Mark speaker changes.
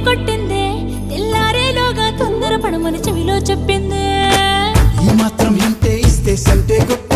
Speaker 1: కొట్టిందే తెల్లారేలోగా తొందర పడమని చెవిలో చెప్పిందే
Speaker 2: ఈ మాత్రం ఇంతే ఇస్తే సంటే కొట్ట